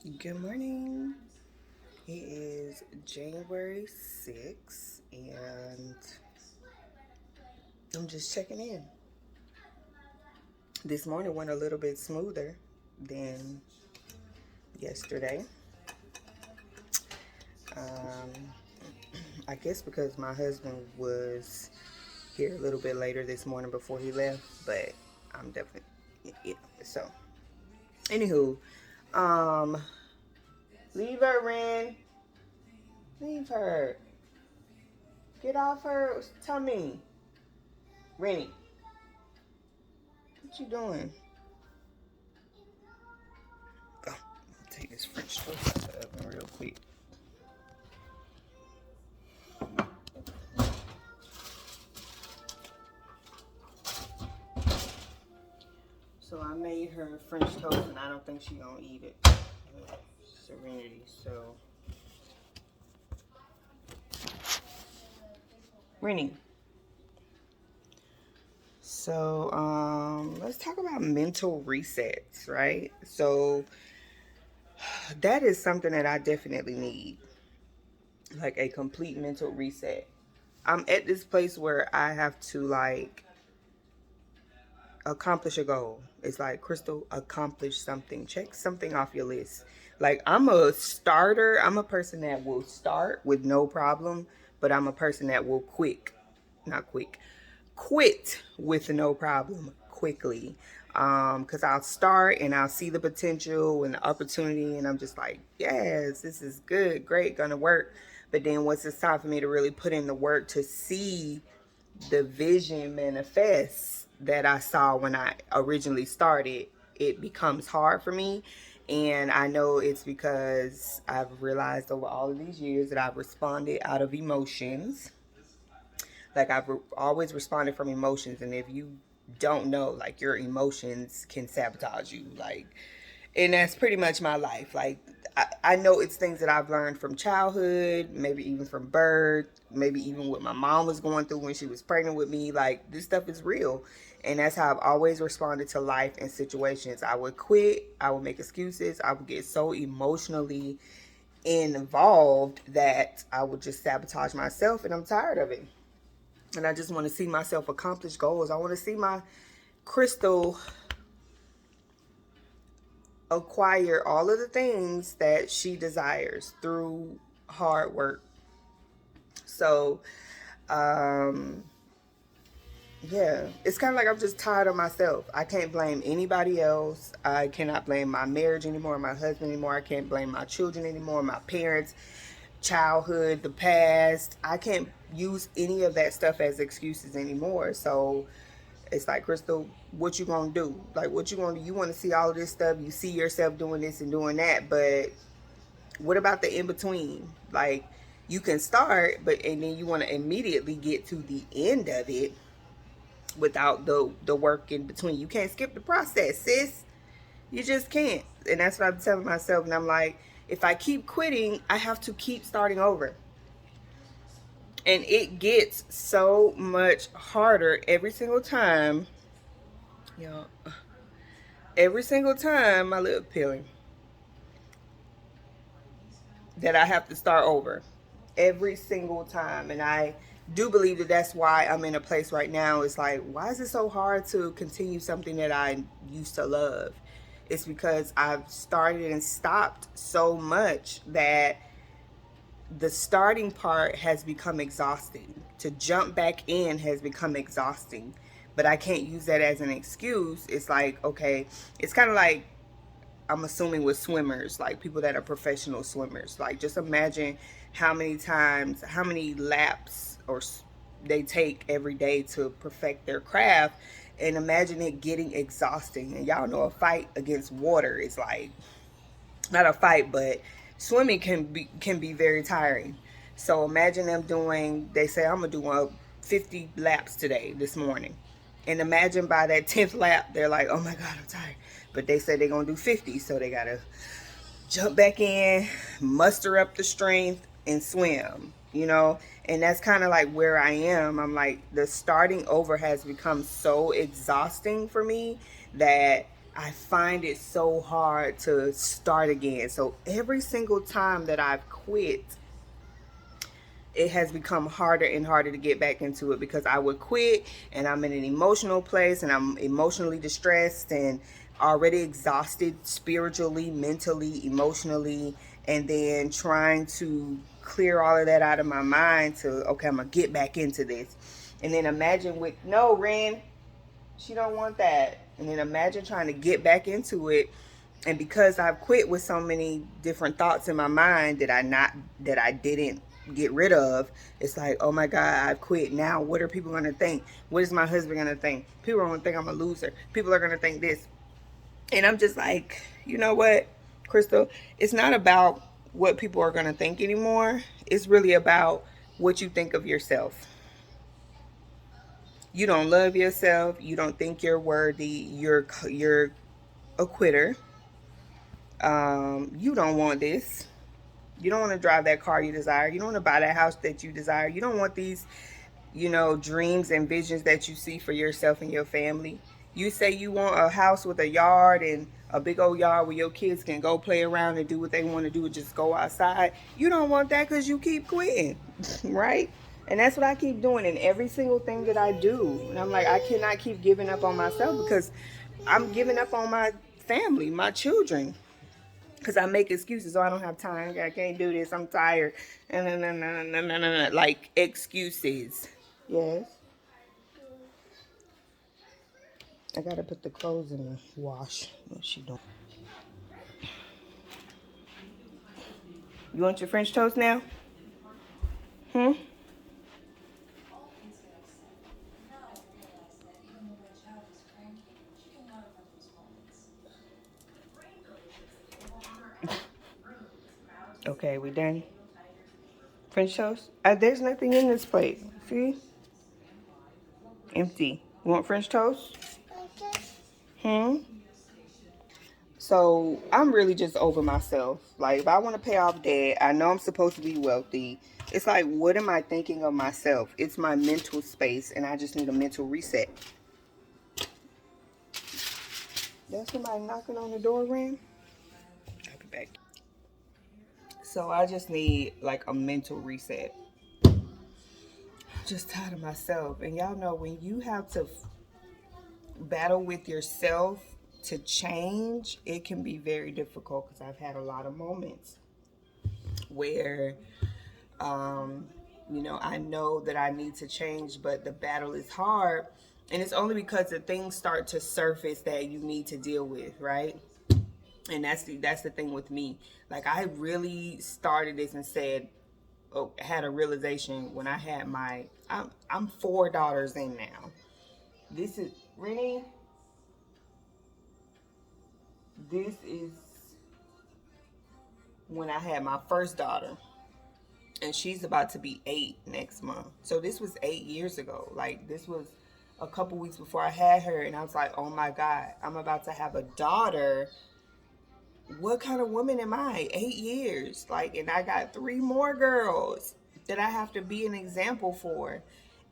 Good morning. It is January 6th, and I'm just checking in. This morning went a little bit smoother than yesterday. Um, I guess because my husband was here a little bit later this morning before he left, but I'm definitely, yeah. So, anywho, um, leave her, Ren. Leave her. Get off her tummy. Rennie, what you doing? Oh, take this French toast out the oven real quick. So I made her French toast, and I don't think she gonna eat it. Serenity. So, Rennie. So, let's talk about mental resets, right? So that is something that I definitely need, like a complete mental reset. I'm at this place where I have to like accomplish a goal. It's like, Crystal, accomplish something. Check something off your list. Like, I'm a starter. I'm a person that will start with no problem, but I'm a person that will quit with no problem quickly. Because I'll start and I'll see the potential and the opportunity, and I'm just like, yes, this is good, great, gonna work. But then once it's time for me to really put in the work to see the vision manifests that I saw when I originally started, it becomes hard for me. And I know it's because I've realized over all of these years that I've responded out of emotions. Like, always responded from emotions. And if you don't know, like, your emotions can sabotage you. Like, and that's pretty much my life. Like, I know it's things that I've learned from childhood, maybe even from birth, maybe even what my mom was going through when she was pregnant with me. Like, this stuff is real. And that's how I've always responded to life and situations. I would quit, I would make excuses, I would get so emotionally involved that I would just sabotage myself, and I'm tired of it. And I just want to see myself accomplish goals. I want to see my Crystal acquire all of the things that she desires through hard work. So, um, yeah, it's kind of like I'm just tired of myself. I can't blame anybody else. I cannot blame my marriage anymore, my husband anymore. I can't blame my children anymore, my parents, childhood, the past. I can't use any of that stuff as excuses anymore. So it's like, Crystal, what you gonna do? Like, what you gonna do? You want to see all of this stuff. You see yourself doing this and doing that, but what about the in between? Like, you can start, but and then you want to immediately get to the end of it without the work in between. You can't skip the process, sis. You just can't. And that's what I'm telling myself. And I'm like, if I keep quitting, I have to keep starting over. And it gets so much harder every single time. You know, every single time my lip peeling that I have to start over. Every single time. And I do believe that that's why I'm in a place right now. It's like, why is it so hard to continue something that I used to love? It's because I've started and stopped so much that the starting part has become exhausting. To jump back in has become exhausting. But I can't use that as an excuse. It's like, okay, it's kind of like, I'm assuming with swimmers, like people that are professional swimmers. Like, just imagine how many times, how many laps or they take every day to perfect their craft, and imagine it getting exhausting. And y'all know a fight against water is like, not a fight, but swimming can be very tiring. So imagine them doing. They say, I'm gonna do 50 laps today, this morning, and imagine by that 10th lap they're like, oh my god, I'm tired. But they said they're gonna do 50, so they gotta jump back in, muster up the strength, and swim. And that's kind of like where I am. I'm like, the starting over has become so exhausting for me that I find it so hard to start again. So every single time that I've quit, it has become harder and harder to get back into it, because I would quit and I'm in an emotional place and I'm emotionally distressed and already exhausted spiritually, mentally, emotionally, and then trying to clear all of that out of my mind to, okay, I'm gonna get back into this. And then imagine with, no, Ren, she don't want that. And then imagine trying to get back into it, and because I've quit with so many different thoughts in my mind that I didn't get rid of, it's like, oh my God, I've quit. Now what are people gonna think? What is my husband gonna think? People are gonna think I'm a loser. People are gonna think this. And I'm just like, you know what, Crystal, it's not about what people are gonna think anymore. It's really about what you think of yourself. You don't love yourself. You don't think you're worthy. You're a quitter. You don't want this. You don't want to drive that car you desire. You don't want to buy that house that you desire. You don't want these, dreams and visions that you see for yourself and your family. You say you want a house with a yard and a big old yard where your kids can go play around and do what they want to do and just go outside. You don't want that because you keep quitting, right? And that's what I keep doing in every single thing that I do. And I'm like, I cannot keep giving up on myself, because I'm giving up on my family, my children, because I make excuses. Oh, I don't have time. I can't do this. I'm tired. And like excuses. Yes. I gotta put the clothes in the wash. What's she doing? You want your French toast now? Hmm? Okay, we done? French toast? There's nothing in this plate. See? Empty. You want French toast? Hmm? So I'm really just over myself. Like, if I want to pay off debt, I know I'm supposed to be wealthy. It's like, what am I thinking of myself? It's my mental space, and I just need a mental reset. There's somebody knocking on the door, Ram. I'll be back. So I just need like a mental reset. I'm just tired of myself. And y'all know, when you have to battle with yourself to change, it can be very difficult, because I've had a lot of moments where I know that I need to change, but the battle is hard. And it's only because the things start to surface that you need to deal with, right? And that's the thing with me. Like, I really started this and said, oh, had a realization when I had I'm 4 daughters in now. This is Rennie. This is when I had my first daughter, and she's about to be 8 next month. So this was 8 years ago. Like, this was a couple weeks before I had her, and I was like, oh my God, I'm about to have a daughter. What kind of woman am I? 8 years. Like, and I got 3 more girls that I have to be an example for.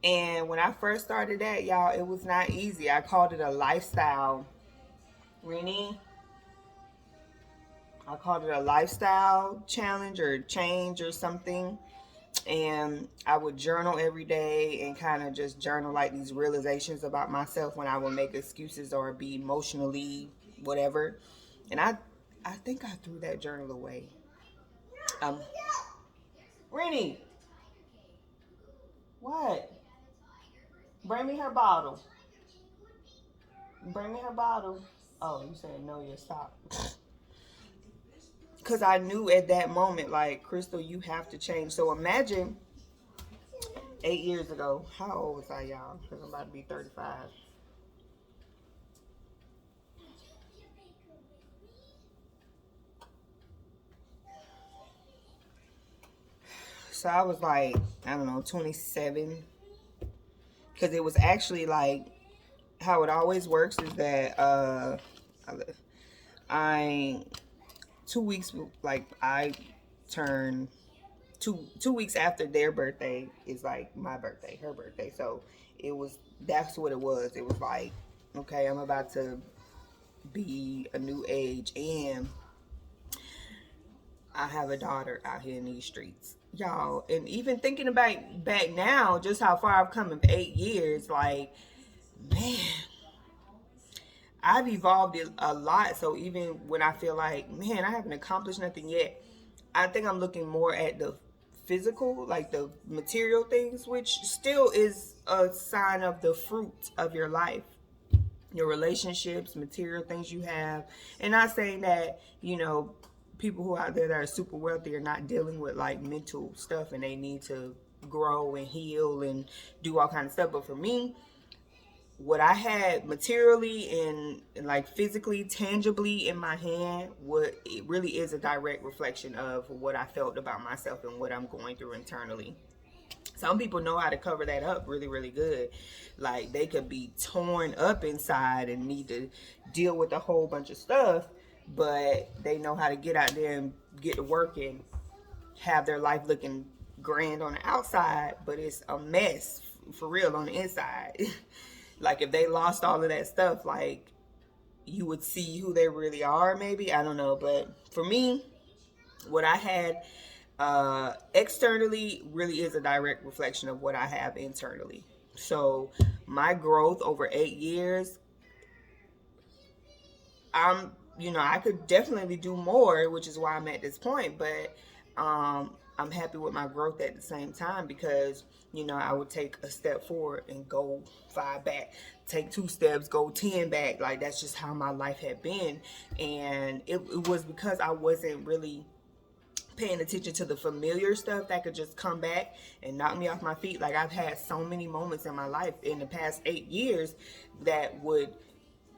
And when I first started that, y'all, it was not easy. I called it a lifestyle. Rennie, I called it a lifestyle challenge or change or something. And I would journal every day and kind of just journal like these realizations about myself when I would make excuses or be emotionally whatever. And I think I threw that journal away. Um, Rennie, what? Bring me her bottle. Bring me her bottle. Oh, you said no, you stop. Because I knew at that moment, like, Crystal, you have to change. So imagine 8 years ago. How old was I, y'all? Because I'm about to be 35. So I was like, I don't know, 27. Because it was actually like, how it always works is that I 2 weeks, like, I turn two weeks after their birthday is like my birthday, her birthday. So that's what it was. It was like, okay, I'm about to be a new age. And I have a daughter out here in these streets, y'all. And even thinking about back now, just how far I've come in 8 years, like, man, I've evolved a lot. So even when I feel like, man, I haven't accomplished nothing yet, I think I'm looking more at the physical, like the material things, which still is a sign of the fruit of your life, your relationships, material things you have. And not saying that, people who are out there that are super wealthy are not dealing with like mental stuff and they need to grow and heal and do all kinds of stuff. But for me, what I had materially and like physically, tangibly in my hand, what it really is a direct reflection of what I felt about myself and what I'm going through internally. Some people know how to cover that up really, really good. Like they could be torn up inside and need to deal with a whole bunch of stuff, but they know how to get out there and get to work and have their life looking grand on the outside, but it's a mess for real on the inside. Like if they lost all of that stuff, like you would see who they really are, maybe. I don't know. But for me, what I had externally really is a direct reflection of what I have internally. So my growth over 8 years, I could definitely do more, which is why I'm at this point. But I'm happy with my growth at the same time because, I would take a step forward and go 5 back, take 2 steps, go 10 back. Like that's just how my life had been. And it was because I wasn't really paying attention to the familiar stuff that could just come back and knock me off my feet. Like I've had so many moments in my life in the past 8 years that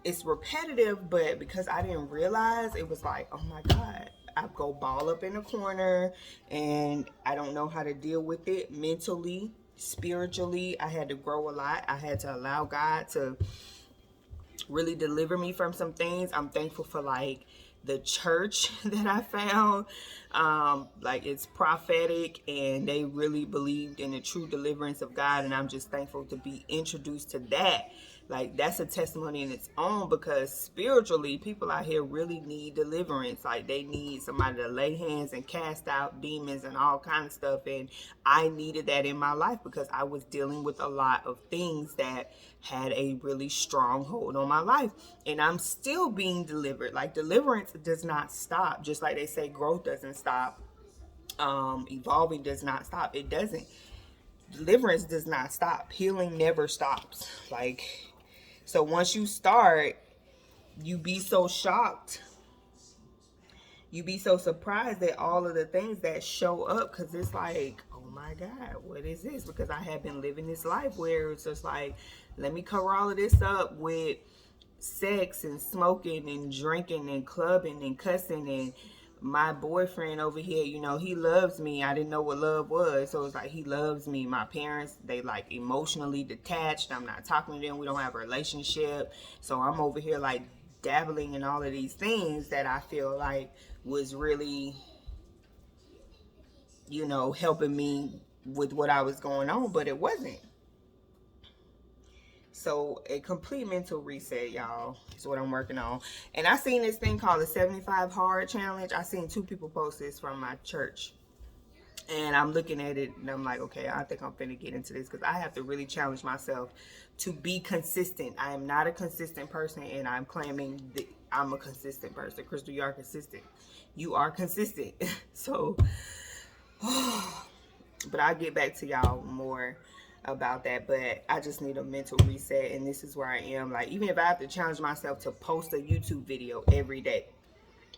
it's repetitive, but because I didn't realize, it was like, oh my God, I go ball up in a corner and I don't know how to deal with it mentally, spiritually. I had to grow a lot. I had to allow God to really deliver me from some things. I'm thankful for like the church that I found. Like it's prophetic and they really believed in the true deliverance of God, and I'm just thankful to be introduced to that. Like that's a testimony in its own, because spiritually people out here really need deliverance. Like they need somebody to lay hands and cast out demons and all kind of stuff, and I needed that in my life because I was dealing with a lot of things that had a really strong hold on my life, and I'm still being delivered. Like deliverance does not stop, just like they say growth doesn't stop, evolving does not stop. It doesn't. Deliverance does not stop. Healing never stops. Like, so once you start, you be so shocked, you be so surprised at all of the things that show up, because it's like, oh my God, what is this? Because I have been living this life where it's just like, let me cover all of this up with sex and smoking and drinking and clubbing and cussing, and my boyfriend over here, he loves me. I didn't know what love was. So it's like, he loves me. My parents, they like emotionally detached. I'm not talking to them. We don't have a relationship. So I'm over here like dabbling in all of these things that I feel like was really, helping me with what I was going on, but it wasn't. So a complete mental reset, y'all, is what I'm working on. And I seen this thing called the 75 Hard Challenge. I seen 2 people post this from my church. And I'm looking at it and I'm like, okay, I think I'm finna get into this because I have to really challenge myself to be consistent. I am not a consistent person, and I'm claiming that I'm a consistent person. Crystal, you are consistent. You are consistent. So, but I'll get back to y'all more about that. But I just need a mental reset, and this is where I am. Like, even if I have to challenge myself to post a YouTube video every day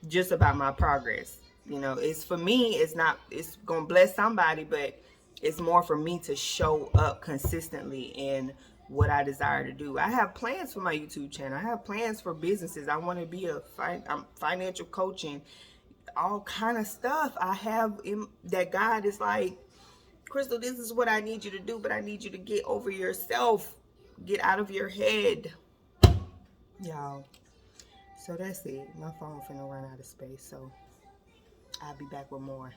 just about my progress, it's for me, it's gonna bless somebody, but it's more for me to show up consistently in what I desire to do. I have plans for my YouTube channel. I have plans for businesses. I want to be I'm financial coaching, all kind of stuff I have in that. God is like, Crystal, this is what I need you to do, but I need you to get over yourself. Get out of your head. Y'all. So that's it. My phone finna run out of space, so I'll be back with more.